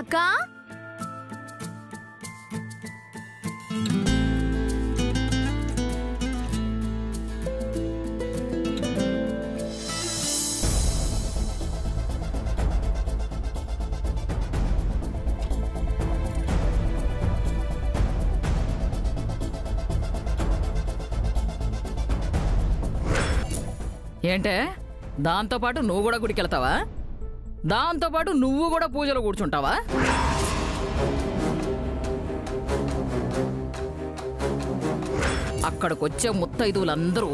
అక్కా ఏంటే దాంతోపాటు నువ్వు కూడా గుడికి వెళ్తావా? దాంతోపాటు నువ్వు కూడా పూజలో కూర్చుంటావా? అక్కడికొచ్చే ముత్తైదువులందరూ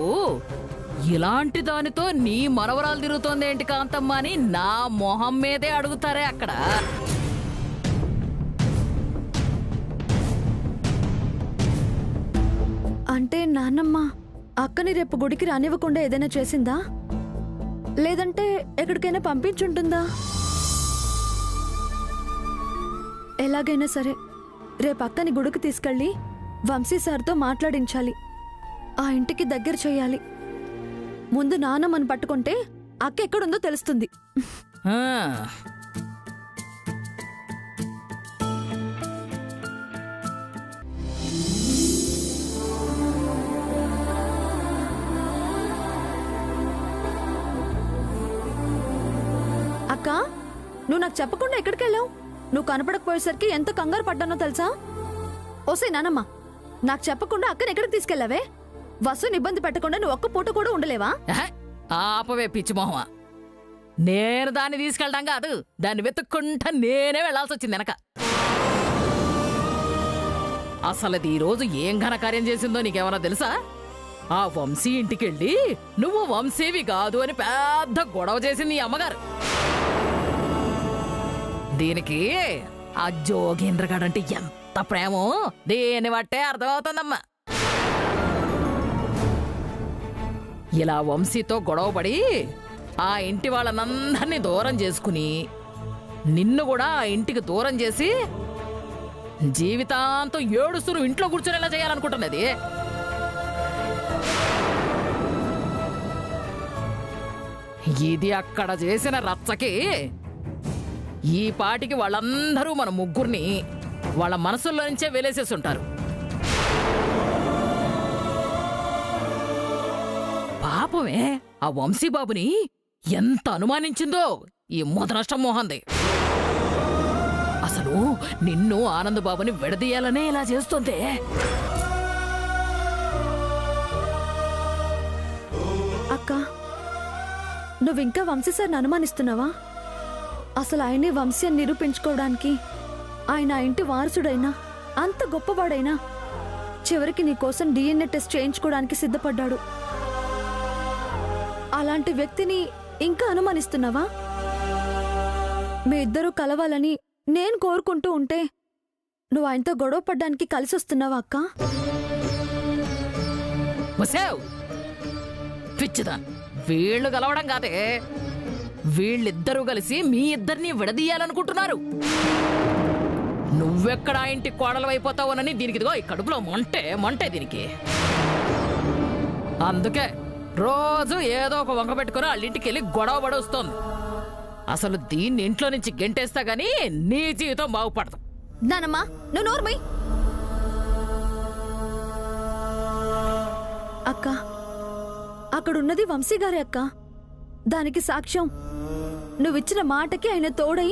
ఇలాంటి దానితో నీ మనవరాలు తిరుగుతోంది ఏంటి కాంతమ్మ అని నా మొహం మీదే అడుగుతారే అక్కడ. అంటే నాన్నమ్మ అక్కని రేపు గుడికి రానివ్వకుండా ఏదైనా చేసిందా, లేదంటే ఎక్కడికైనా పంపించుంటుందా? ఎలాగైనా సరే రేపు అక్కని గుడికి తీసుకెళ్ళి వంశీ సార్తో మాట్లాడించాలి, ఆ ఇంటికి దగ్గర చేయాలి. ముందు నాన్నమ్మని పట్టుకుంటే అక్క ఎక్కడుందో తెలుస్తుంది. అక్క, నువ్వు నాకు చెప్పకుండా ఎక్కడికి వెళ్ళావు? నువ్వు కనపడకపోయేసరికి ఎంత కంగారు పడ్డానో తెలుసా? ఓసే నానమ్మ, నాకు చెప్పకుండా అక్కని ఎక్కడికి తీసుకెళ్లావే? వసుని ఇబ్బంది పెట్టకుండా నువ్వు ఒక్క పూట కూడా ఉండలేవా? ఆపవే పిచ్చి మొహమా, నేను దాన్ని తీసుకెళ్ళడం కాదు, దాన్ని వెతుక్కుంటా నేనే వెళ్లాల్సి వచ్చింది వెనక. అసలు ఈ రోజు ఏం ఘనకార్యం చేసిందో నీకేమన్నా తెలుసా? ఆ వంశీ ఇంటికెళ్ళి నువ్వు వంశీవి కాదు అని పెద్ద గొడవ చేసింది ఈ అమ్మగారు. దీనికి ఆ జోగేంద్రగాడంటే ఎంత ప్రేమో దేని బట్టే అర్థమవుతుందమ్మా. ఇలా వంశీతో గొడవపడి ఆ ఇంటి వాళ్ళనందరినీ దూరం చేసుకుని నిన్ను కూడా ఆ ఇంటికి దూరం చేసి జీవితాంతం ఏడుస్తురు ఇంట్లో కూర్చొనేలా చేయాలనుకుంటున్నది. ఇది అక్కడ చేసిన రచ్చకి ఈ పాటికి వాళ్ళందరూ మన ముగ్గురిని వాళ్ళ మనసుల్లో నుంచే వెలేసేసి ఉంటారు. పాపమే ఆ వంశీబాబుని ఎంత అనుమానించిందో ఈ ముదనష్టం మోహంది. అసలు నిన్ను ఆనందబాబుని విడదీయాలనే ఇలా చేస్తుంది. అక్క, నువ్వింకా వంశీ సార్ని అనుమానిస్తున్నావా? అసలు ఆయనే వంశీ అని నిరూపించుకోవడానికి ఆయన ఆ ఇంటి వారసుడైనా అంత గొప్పవాడైనా చివరికి నీకోసం DNA టెస్ట్ చేయించుకోవడానికి సిద్ధపడ్డాడు. అలాంటి వ్యక్తిని ఇంకా అనుమానిస్తున్నావా? మీ ఇద్దరూ కలవాలని నేను కోరుకుంటూ ఉంటే నువ్వు ఆయనతో గొడవ పడ్డానికి కలిసి వస్తున్నావా అక్క? పిచ్చిదా, వీళ్ళు కలవడం కాదే, వీళ్ళిద్దరూ కలిసి మీ ఇద్దరిని విడదీయాలనుకుంటున్నారు. నువ్వెక్కడ ఆ ఇంటి కోడలు అయిపోతావునని దీనికి ఇదిగో ఈ కడుపులో మంటే దీనికి. అందుకే రోజు ఏదో ఒక వంక పెట్టుకుని వాళ్ళింటికి వెళ్ళి గొడవ పడొస్తోంది. అసలు దీన్ని ఇంట్లో నుంచి గెంటేస్తా గానీ నీ జీవితం బాగుపడదు. నానమ్మా, నువ్వు నోర్మై. అక్క, అక్కడున్నది వంశీ గారే అక్క. దానికి సాక్ష్యం నువ్విచ్చిన మాటకి ఆయన తోడై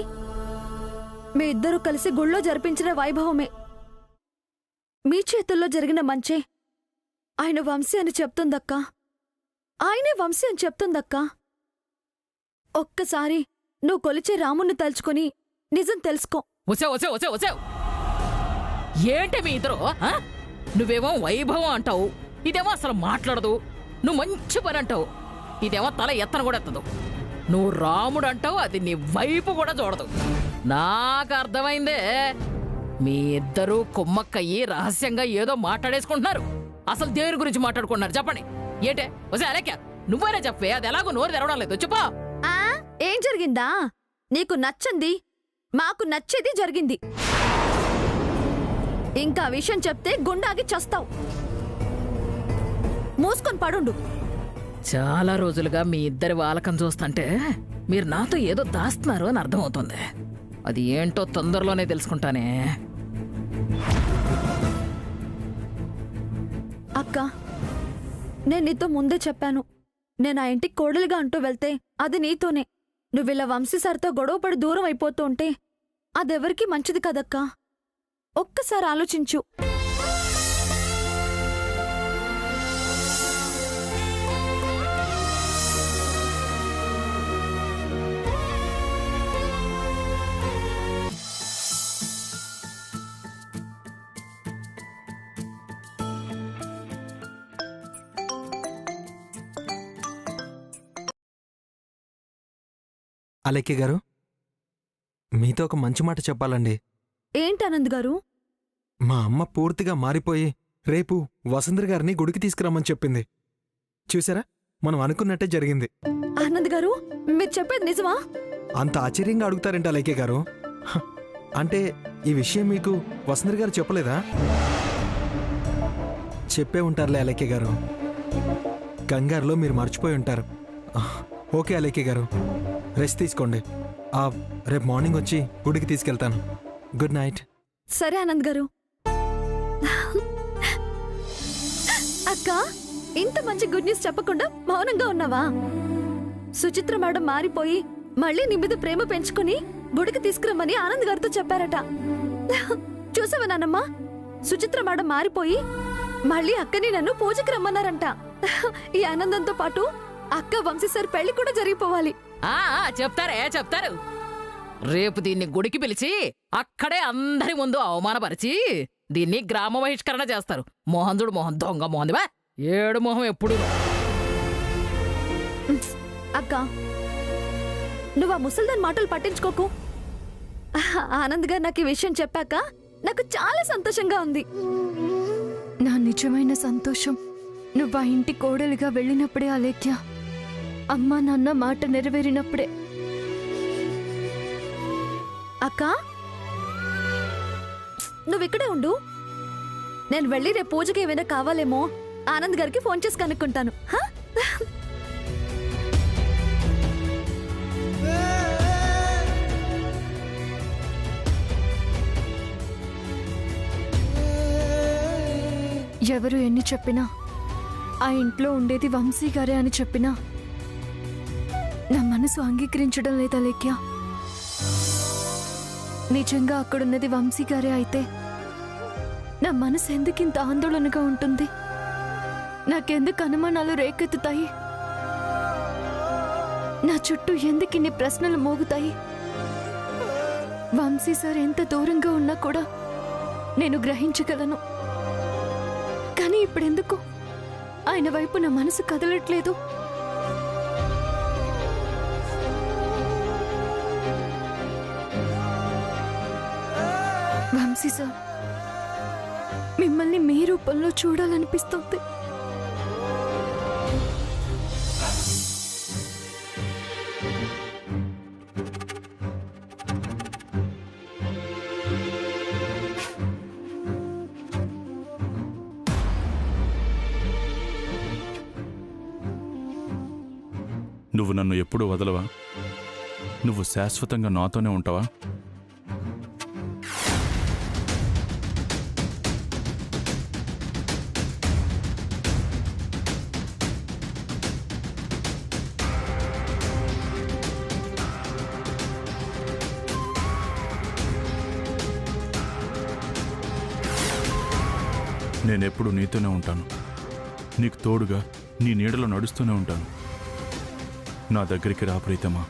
మీ ఇద్దరూ కలిసి గుళ్ళో జరిపించిన వైభవమే. మీ చేతుల్లో జరిగిన మంచే ఆయన వంశీ అని చెప్తుందక్కా. ఆయనే వంశీ అని చెప్తుందక్కా. ఒక్కసారి నువ్వు కొలిచే రాముణ్ణి తలుచుకుని నిజం తెలుసుకో. ఏంటి మీ ఇద్దరు? నువ్వేమో వైభవం అంటావు, ఇదేమో అసలు మాట్లాడదు. నువ్వు మంచి పని అంటావు, ఇదేమో తల ఎత్తన కూడా ఎత్తదు. నువ్వు రాముడు అంటావు, అది నీ వైపు కూడా చూడదు. నాకు అర్థమైందే, మీ ఇద్దరూ కుమ్మక్కయ్యి రహస్యంగా ఏదో మాట్లాడేసుకుంటున్నారు. అసలు దేవుడి గురించి మాట్లాడుకుంటున్నారు. చెప్పండి ఏంటే? వసే అలేక నువ్వైనా చెప్పే, అది ఎలాగో నోరు తెరవడం లేదు. చెప్పా ఏం జరిగిందా? నీకు నచ్చింది, మాకు నచ్చేది జరిగింది. ఇంకా విషయం చెప్తే గుండాగి చస్తావు. మూసుకొని పడుండు. చాలా రోజులుగా మీ ఇద్దరి వాలకం చూస్తుంటే మీరు నాతో ఏదో దాస్తున్నారు అని అర్థమవుతుంది. అది ఏంటో తొందరలోనే తెలుసుకుంటానే. అక్క, నేను నీతో ముందే చెప్పాను, నేను ఆ ఇంటికి కోడలిగా అంటూ వెళ్తే అది నీతోనే. నువ్విలా వంశీ సార్తో గొడవపడి దూరం అయిపోతూ ఉంటే అదెవరికీ మంచిది కదక్కా. ఒక్కసారి ఆలోచించు. అలెక్కి గారు, మీతో ఒక మంచి మాట చెప్పాలండి. ఏంటి ఆనంద్ గారు? మా అమ్మ పూర్తిగా మారిపోయి రేపు వసుంధర గారిని గుడికి తీసుకురమ్మని చెప్పింది. చూసారా, మనం అనుకున్నట్టే జరిగింది. ఆనంద్ గారు, మీరు చెప్పేది నిజమా? అంత ఆశ్చర్యంగా అడుగుతారేంటి అలెక్కి గారు? హ, అంటే ఈ విషయం మీకు వసుంధర గారు చెప్పలేదా? చెప్పే ఉంటారులే అలెక్కి గారు. కంగారులో మీరు మర్చిపోయి ఉంటారు. ఓకే అలెక్కి గారు, రెస్ట్ తీసుకోండి. రేపు మార్నింగ్ వచ్చి గుడికి తీసుకెళ్తాను. Good night. సరే ఆనంద్ గారు. అక్క, ఇంత మంచి గుడ్ న్యూస్ చెప్పకుండా మౌనంగా ఉన్నావా? సుచిత్ర మేడం మారిపోయి మళ్ళీ నీ మీద ప్రేమ పెంచుకుని గుడికి తీసుకురమ్మని ఆనంద్ గారితో చెప్పారట. చూసావా నానమ్మా, సుచిత్ర మేడం మారిపోయి మళ్ళీ అక్కని నన్ను పూజకి రమ్మన్నారంట. ఈ ఆనందంతో పాటు అక్క వంశీ సార్ పెళ్లి కూడా జరిగిపోవాలి. చెప్తారు. రేపు దీన్ని గుడికి పిలిచి అక్కడే అందరి ముందు అవమానపరిచి దీన్ని గ్రామ బహిష్కరణ చేస్తారు. మోహన్జుడు మోహన్ దొంగ మోహన్దివా, ఏడు మొహం ఎప్పుడు. అక్క, నువ్వు ఆ ముసల్దాన్ మాటలు పట్టించుకోకు. ఆనంద్ గారు నాకు ఈ విషయం చెప్పాక నాకు చాలా సంతోషంగా ఉంది. నా నిజమైన సంతోషం నువ్వు ఆ ఇంటి కోడలిగా వెళ్ళినప్పుడే అలేఖ్య. అమ్మా నాన్న మాట నెరవేరినప్పుడే. అక్క, నువ్విక్కడే ఉండు. నేను వెళ్ళి రేపు పూజకి ఏమైనా కావాలేమో ఆనంద్ గారికి ఫోన్ చేసి కనుక్కుంటాను. ఎవరు ఎన్ని చెప్పినా ఆ ఇంట్లో ఉండేది వంశీ గారే అని చెప్పినా నా మనసు అంగీకరించడం లేదా లేఖ్య. నిజంగా అక్కడున్నది వంశీ గారే అయితే నా మనసు ఎందుకింత ఆందోళనగా ఉంటుంది? నాకెందుకు అనుమానాలు రేకెత్తుతాయి? నా చుట్టూ ఎందుకిన్ని ప్రశ్నలు మోగుతాయి? వంశీ సార్ ఎంత దూరంగా ఉన్నా కూడా నేను గ్రహించగలను. కానీ ఇప్పుడెందుకు ఆయన వైపు నా మనసు కదలట్లేదు? వంశీ సార్, మిమ్మల్ని మీ రూపంలో చూడాలనిపిస్తుంది. నువ్వు నన్ను ఎప్పుడూ వదలవా? నువ్వు శాశ్వతంగా నాతోనే ఉంటావా? నేనెప్పుడు నీతోనే ఉంటాను. నీకు తోడుగా నీ నీడలో నడుస్తూనే ఉంటాను. నా దగ్గరికి రా ప్రీతమా.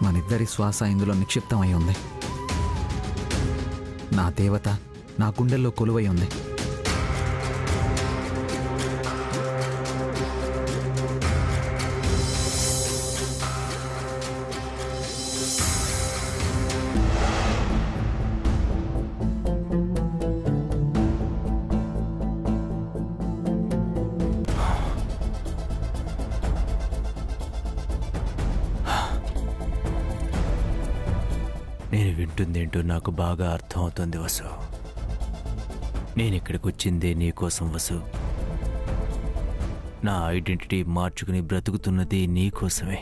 మనిద్దరి శ్వాస ఇందులో నిక్షిప్తమై ఉంది. నా దేవత నా గుండెల్లో కొలువై ఉంది. నేను వింటుందేంటో నాకు బాగా అర్థమవుతుంది వసు. నేనిక్కడికి వచ్చిందే నీకోసం వసు. నా ఐడెంటిటీ మార్చుకుని బ్రతుకుతున్నది నీకోసమే.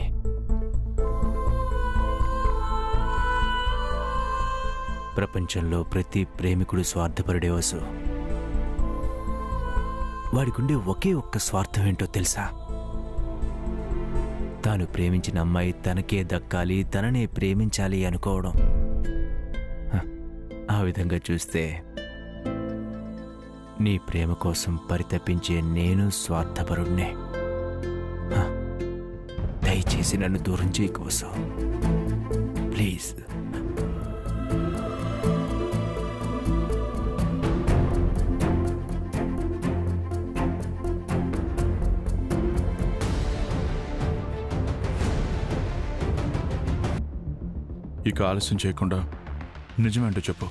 ప్రపంచంలో ప్రతి ప్రేమికుడు స్వార్థపరుడే వసు. వాడికుండే ఒకే ఒక్క స్వార్థం ఏంటో తెలుసా? తాను ప్రేమించిన అమ్మాయి తనకే దక్కాలి, తననే ప్రేమించాలి అనుకోవడం. ఆ విధంగా చూస్తే నీ ప్రేమ కోసం పరితపించే నేను స్వార్థపరుణ్ణే. దయచేసి నన్ను దూరం చేయకోసం ప్లీజ్. ఇక ఆలస్యం చేయకుండా నిజమేంటో చెప్పు.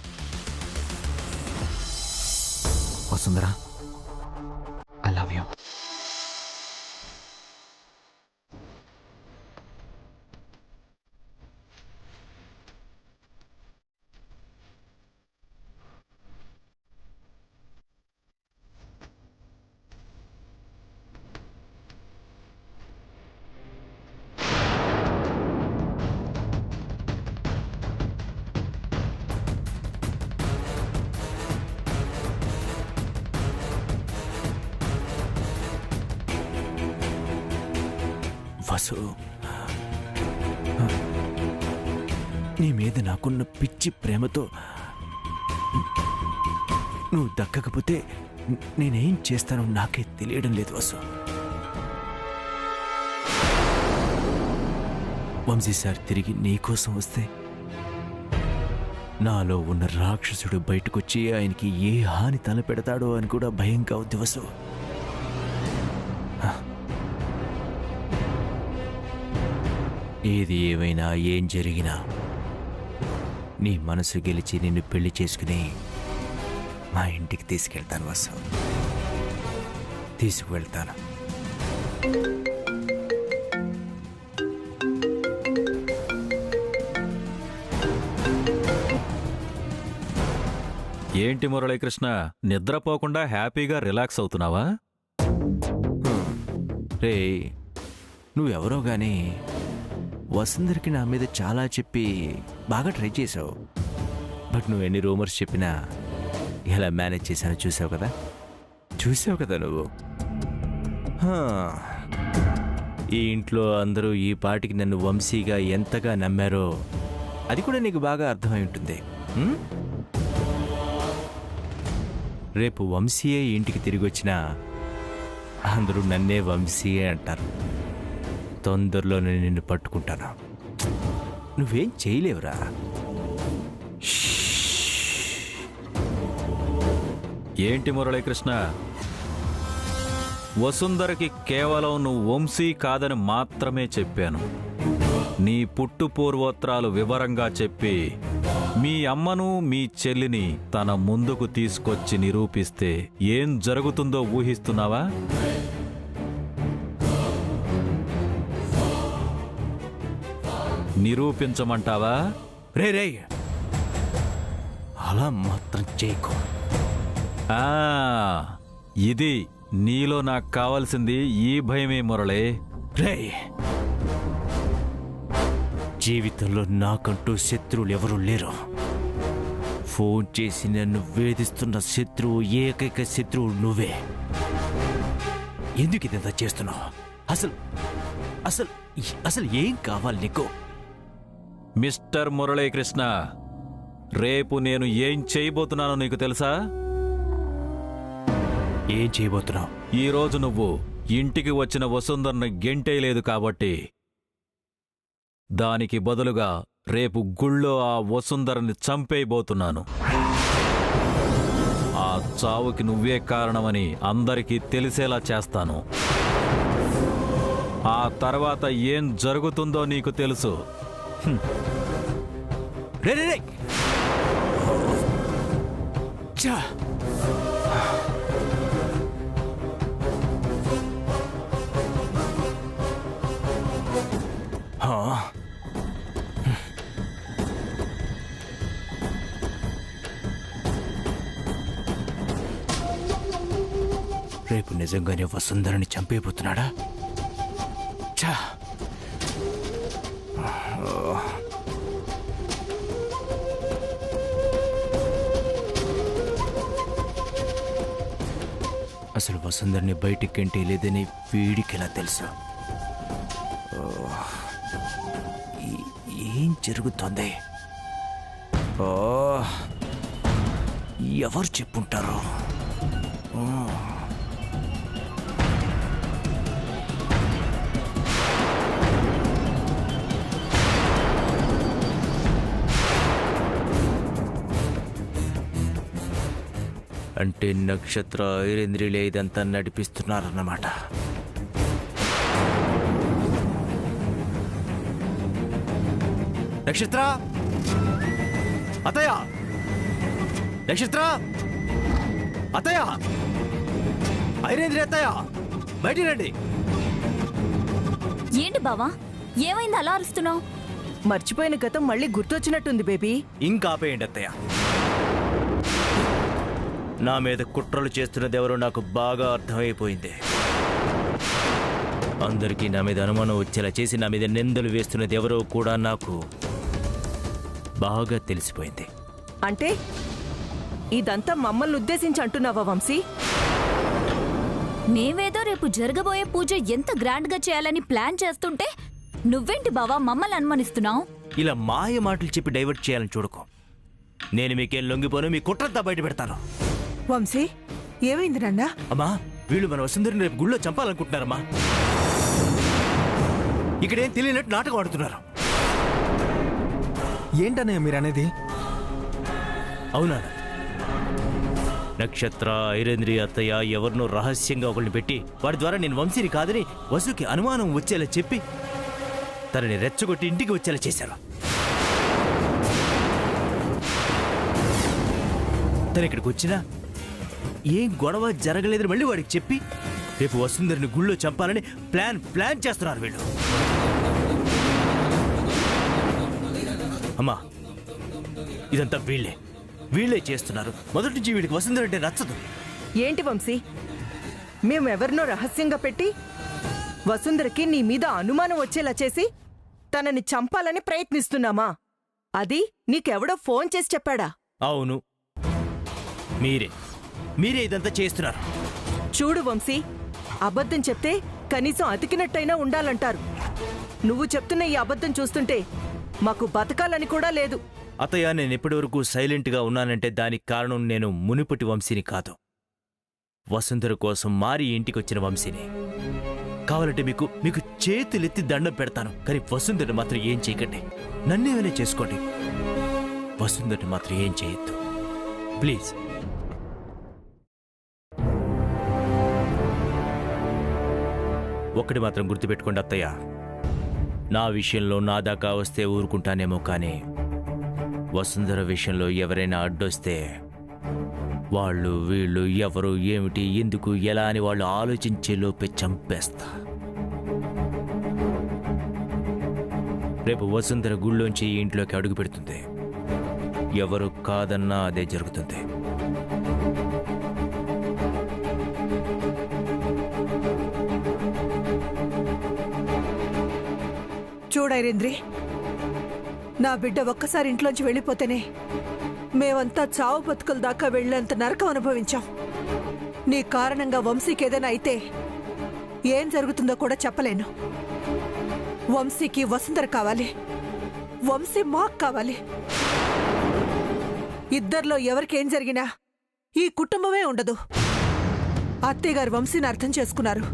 వసుంధరా, ఐ లవ్ యూ. వసు, నీ మీద నాకున్న పిచ్చి ప్రేమతో నువ్వు దక్కకపోతే నేనేం చేస్తానో నాకే తెలియడం లేదు వసు. వంశీ సార్ తిరిగి నీకోసం వస్తే నాలో ఉన్న రాక్షసుడు బయటకొచ్చి ఆయనకి ఏ హాని తలపెడతాడో అని కూడా భయంగా ఉంది వసు. ఏది ఏమైనా ఏం జరిగినా నీ మనసు గెలిచి నిన్ను పెళ్లి చేసుకుని మా ఇంటికి తీసుకెళ్తాను వసు. తీసుకువెళ్తాను. ఏంటి మురళీకృష్ణ, నిద్రపోకుండా హ్యాపీగా రిలాక్స్ అవుతున్నావా? రే, నువ్వెవరో గానీ వసుంధరికి నా మీద చాలా చెప్పి బాగా ట్రై చేసావు. బట్ నువ్వు ఎన్ని రూమర్స్ చెప్పినా ఎలా మేనేజ్ చేశానో చూసావు కదా నువ్వు. ఈ ఇంట్లో అందరూ ఈ పాటికి నన్ను వంశీగా ఎంతగా నమ్మారో అది కూడా నీకు బాగా అర్థమై ఉంటుంది. రేపు వంశీయే ఇంటికి తిరిగి వచ్చినా అందరూ నన్నే వంశీయే అంటారు. తొందరలోనే నిన్ను పట్టుకుంటాను. నువ్వేం చేయలేవురా. ఏంటి మురళీకృష్ణ, వసుంధరకి కేవలం నువ్వు వంశీ కాదని మాత్రమే చెప్పాను. నీ పుట్టు పూర్వోత్తరాలు వివరంగా చెప్పి మీ అమ్మను మీ చెల్లిని తన ముందుకు తీసుకొచ్చి నిరూపిస్తే ఏం జరుగుతుందో ఊహిస్తున్నావా? నిరూపించమంటావా? రే, అలా మాత్రం చేయకు. ఇది నీలో నాకు కావాల్సింది. ఈ భయమే మురళి. రే, జీవితంలో నాకంటూ శత్రువులు ఎవరూ లేరు. ఫోన్ చేసి నన్ను వేధిస్తున్న శత్రువు, ఏకైక శత్రువు నువ్వే. ఎందుకు ఇదంతా చేస్తున్నావు? అసలు ఏం కావాలి నీకు? మిస్టర్ మురళీకృష్ణ, రేపు నేను ఏం చేయబోతున్నానో నీకు తెలుసా? ఏం చేయబోతున్నావు? ఈరోజు నువ్వు ఇంటికి వచ్చిన వసుంధరను గెంటేయలేదు కాబట్టి దానికి బదులుగా రేపు గుళ్ళో ఆ వసుంధరని చంపేయబోతున్నాను. ఆ చావుకి నువ్వే కారణమని అందరికీ తెలిసేలా చేస్తాను. ఆ తర్వాత ఏం జరుగుతుందో నీకు తెలుసు. రే, రేపు నిజంగానే వసుంధరని చంపేయబోతున్నాడా? చా, అసలు వసుంధర్ని బయటికి లేదని వీడికి ఎలా తెలుసు? ఏం జరుగుతోంది? ఎవరు చెప్పుంటారు? అంటే నక్షత్ర ఐరేంద్రిలే ఇదంతా నడిపిస్తున్నారన్నమాట. నక్షత్ర, అతయ్య, నక్షత్ర, అతయ్య, ఐరేంద్రి అత్తయ్య, బయటికి రండి. ఏంటి బావా, ఏమైంది అలా అరుస్తున్నావు? మర్చిపోయిన గతం మళ్ళీ గుర్తొచ్చినట్టుంది బేబీ. ఇంకా ఆపేయండి అత్తయ్య. నా మీద కుట్రలు చేస్తున్నదెవరో నాకు బాగా అర్థమైపోయింది. అందరికీ నా మీద అనుమానం వచ్చేలా చేసి నా మీద నిందలు వేస్తున్నది ఎవరో కూడా నాకు బాగా తెలిసిపోయింది. అంటే ఇదంతా మమ్మల్ని ఉద్దేశించి అంటున్నావా వంశీ? మేమేదో రేపు జరగబోయే పూజ ఎంత గ్రాండ్ గా చేయాలని ప్లాన్ చేస్తుంటే నువ్వేంటి బావా మమ్మల్ని అనుమానిస్తున్నావు? ఇలా మాయ మాటలు చెప్పి డైవర్ట్ చేయాలని చూడకు. నేను మీకేం లొంగిపోను, మీ కుట్రంతా బయట పెడతాను. వంశీ, ఏమైంది నాన్న? అమ్మా, వీళ్ళు మన వసుంధరిని రేపు గుళ్ళో చంపాలనుకుంటున్నారమ్మా. ఇక్కడేం తెలియనట్టు నాటకం ఆడుతున్నారు. ఏంటనే మీరు అనేది? అవునా? నక్షత్ర, ఐరేంద్రి అత్తయ్య ఎవరినో రహస్యంగా ఒకరిని పెట్టి వాడి ద్వారా నేను వంశీని కాదని వసుకి అనుమానం వచ్చేలా చెప్పి తనని రెచ్చగొట్టి ఇంటికి వచ్చేలా చేశారు. తను ఇక్కడికి వచ్చినా ఏం గొడవ జరగలేదని మళ్ళీ వాడికి చెప్పి రేపు వసుంధరిని గుళ్ళో చంపాలని ప్లాన్ చేస్తున్నారు వీళ్ళు. అమ్మా, ఇదంతా వీళ్ళే చేస్తున్నారు. మొదటి నుంచి వీడికి వసుంధర అంటే నచ్చదు. ఏంటి వంశీ, మేమెవరినో రహస్యంగా పెట్టి వసుంధరకి నీ మీద అనుమానం వచ్చేలా చేసి తనని చంపాలని ప్రయత్నిస్తున్నామా? అది నీకెవడో ఫోన్ చేసి చెప్పాడా? అవును, మీరే ఇదంతా చేస్తున్నారు. చూడు వంశీ, అబద్ధం చెప్తే కనీసం అతికినట్టయినా ఉండాలంటారు. నువ్వు చెప్తున్న ఈ అబద్ధం చూస్తుంటే మాకు బతకాలని కూడా లేదు. అతయ్య, నేను ఇప్పటివరకు సైలెంట్గా ఉన్నానంటే దానికి కారణం నేను మునుపటి వంశీని కాదు, వసుంధర కోసం మారి ఇంటికొచ్చిన వంశీని. కావాలంటే మీకు చేతులెత్తి దండం పెడతాను, కానీ వసుంధరని మాత్రం ఏం చేయకండి. నన్నేమైనా చేసుకోండి, వసుంధరని మాత్రం ఏం చేయొద్దు ప్లీజ్. ఒక్కటి మాత్రం గుర్తుపెట్టుకోండి అత్తయ్య, నా విషయంలో నా దాకా వస్తే ఊరుకుంటానేమో, కానీ వసుంధర విషయంలో ఎవరైనా అడ్డొస్తే వాళ్ళు వీళ్ళు ఎవరు ఏమిటి ఎందుకు ఎలా అని వాళ్ళు ఆలోచించే లోపే చంపేస్తా. రేపు వసుంధర గుళ్ళోంచి ఈ ఇంట్లోకి అడుగు పెడుతుంది. ఎవరు కాదన్నా అదే జరుగుతుంది. చూడైరేంద్రి, నా బిడ్డ ఒక్కసారి ఇంట్లోంచి వెళ్ళిపోతేనే మేమంతా చావు బతుకుల దాకా వెళ్ళేంత నరకం అనుభవించాం. నీ కారణంగా వంశీకి ఏదైనా అయితే ఏం జరుగుతుందో కూడా చెప్పలేను. వంశీకి వసుంధర కావాలి, వంశీ మాకు కావాలి. ఇద్దరిలో ఎవరికేం జరిగినా ఈ కుటుంబమే ఉండదు. అత్తయ్యగారు వంశీని అర్థం చేసుకున్నారు.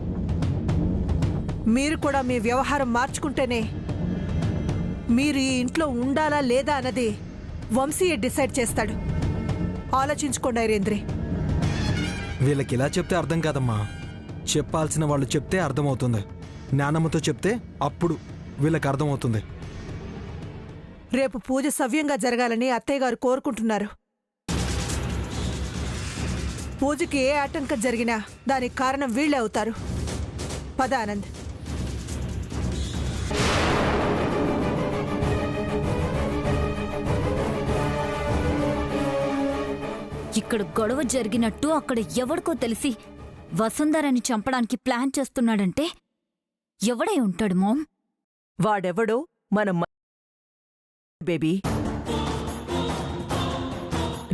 మీరు కూడా మీ వ్యవహారం మార్చుకుంటేనే మీరు ఈ ఇంట్లో ఉండాలా లేదా అన్నది వంశీయే డిసైడ్ చేస్తాడు. ఆలోచించుకోండి ఐరేంద్రి. వీళ్ళకి ఇలా చెప్తే అర్థం కాదమ్మా, చెప్పాల్సిన వాళ్ళు చెప్తే అర్థమవుతుంది. నానమ్మతో చెప్తే అప్పుడు వీళ్ళకి అర్థమవుతుంది. రేపు పూజ సవ్యంగా జరగాలని అత్తయ్యగారు కోరుకుంటున్నారు. పూజకి ఏ ఆటంకం జరిగినా దానికి కారణం వీళ్ళే అవుతారు. పద ఆనంద్. ఇక్కడ గొడవ జరిగినట్టు అక్కడ ఎవడికో తెలిసి వసుంధరని చంపడానికి ప్లాన్ చేస్తున్నాడంటే ఎవడై ఉంటాడు మామ్? వాడెవడో మన బేబీ.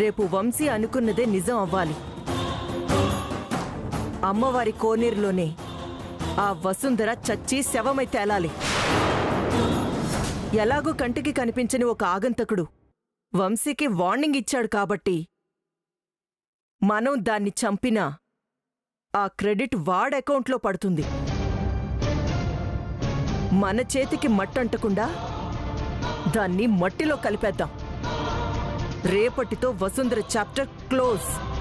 రేపు వంశీ అనుకున్నదే నిజం అవ్వాలి. అమ్మవారి కోనేరులోనే ఆ వసుంధర చచ్చి శవమై తేలాలి. ఎలాగూ కంటికి కనిపించని ఒక ఆగంతకుడు వంశీకి వార్నింగ్ ఇచ్చాడు కాబట్టి మనం దాన్ని చంపినా ఆ క్రెడిట్ వాడ్ అకౌంట్లో పడుతుంది. మన చేతికి మట్టంటకుండా దాన్ని మట్టిలో కలిపేద్దాం. రేపటితో వసుంధర చాప్టర్ క్లోజ్.